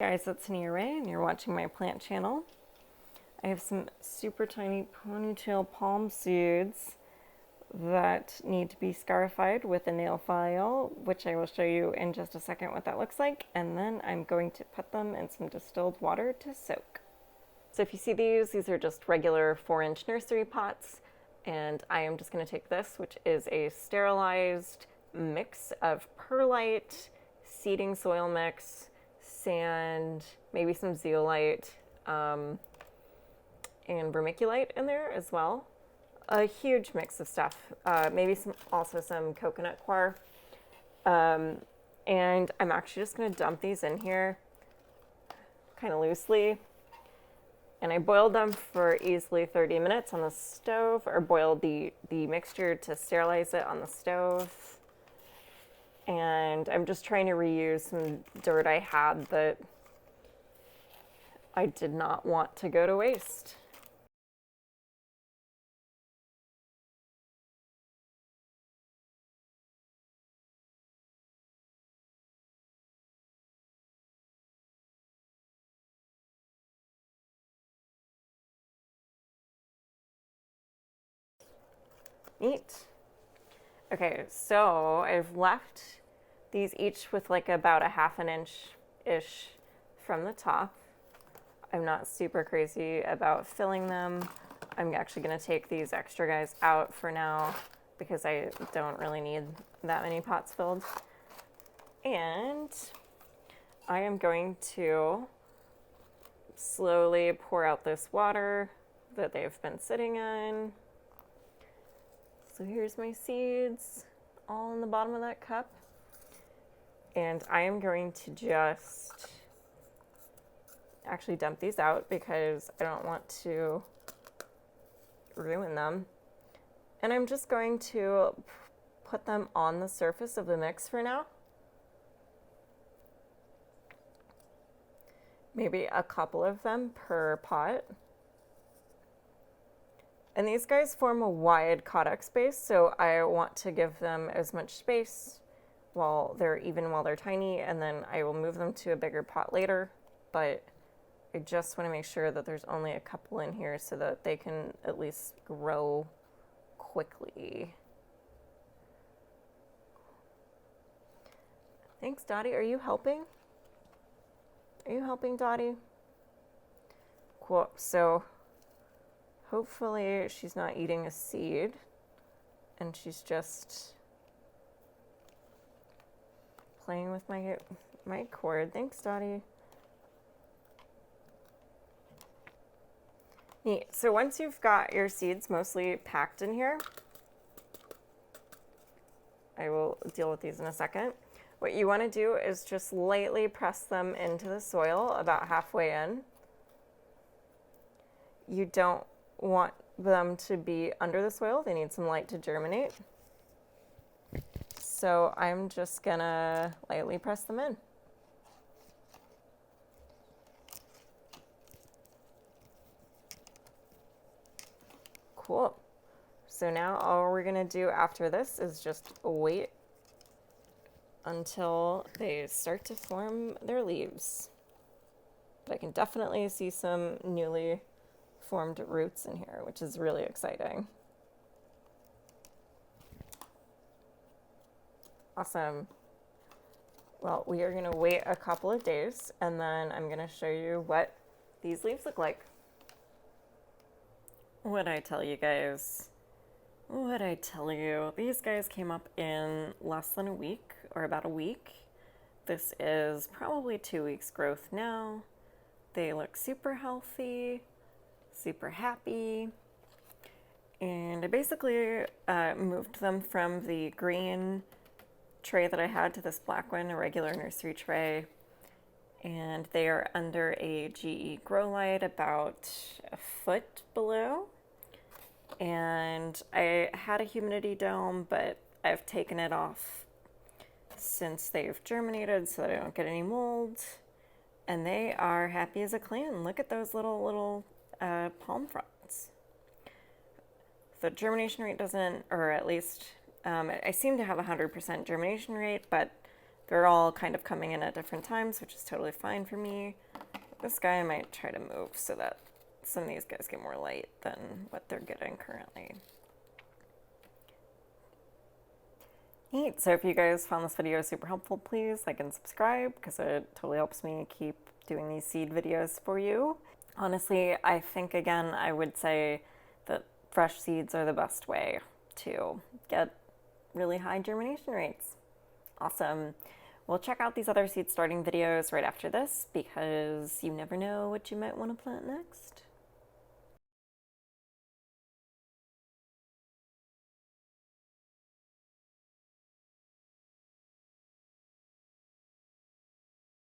Hey guys, it's Haniya and you're watching my plant channel. I have some super tiny ponytail palm seeds that need to be scarified with a nail file, which I will show you in just a second what that looks like, and then I'm going to put them in some distilled water to soak. So if you see these are just regular 4-inch nursery pots, and I am just going to take this, which is a sterilized mix of perlite, seeding soil mix, sand, maybe some zeolite, and vermiculite in there as well. A huge mix of stuff. Maybe also some coconut coir. And I'm actually just going to dump these in here kind of loosely. And I boiled them for easily 30 minutes on the stove, or boiled the mixture to sterilize it on the stove. And I'm just trying to reuse some dirt I had that I did not want to go to waste. Neat. Okay, so I've left these each with like about a half an inch-ish from the top. I'm not super crazy about filling them. I'm actually going to take these extra guys out for now because I don't really need that many pots filled. And I am going to slowly pour out this water that they've been sitting in. So here's my seeds all in the bottom of that cup. And I am going to just actually dump these out because I don't want to ruin them. And I'm just going to put them on the surface of the mix for now. Maybe a couple of them per pot. And these guys form a wide caudex space, so I want to give them as much space while they're tiny, and then I will move them to a bigger pot later. But I just want to make sure that there's only a couple in here so that they can at least grow quickly. Thanks, Dottie. Are you helping? Are you helping, Dottie? Cool. So hopefully she's not eating a seed and she's just playing with my cord. Thanks, Dottie. Neat. So once you've got your seeds mostly packed in here, I will deal with these in a second. What you want to do is just lightly press them into the soil about halfway in. You don't want them to be under the soil. They need some light to germinate. So I'm just gonna lightly press them in. Cool. So now all we're gonna do after this is just wait until they start to form their leaves. But I can definitely see some newly formed roots in here, which is really exciting. Awesome. Well, we are gonna wait a couple of days and then I'm gonna show you what these leaves look like. What'd I tell you guys? What'd I tell you? These guys came up in less than a week, or about a week. This is probably 2 weeks growth now. They look super healthy, super happy. And I basically moved them from the green tray that I had to this black one, a regular nursery tray. And they are under a GE grow light about a foot below. And I had a humidity dome, but I've taken it off since they've germinated so that I don't get any mold. And they are happy as a clam. Look at those little palm fronds. The germination rate doesn't, or at least I seem to have 100% germination rate, but They're all kind of coming in at different times, which is totally fine for me. This guy I might try to move so that some of these guys get more light than what they're getting currently. Neat. So if you guys found this video super helpful, please like and subscribe because it totally helps me keep doing these seed videos for you. Honestly, I think, again, I would say that fresh seeds are the best way to get really high germination rates. Awesome. We'll check out these other seed starting videos right after this because you never know what you might want to plant next.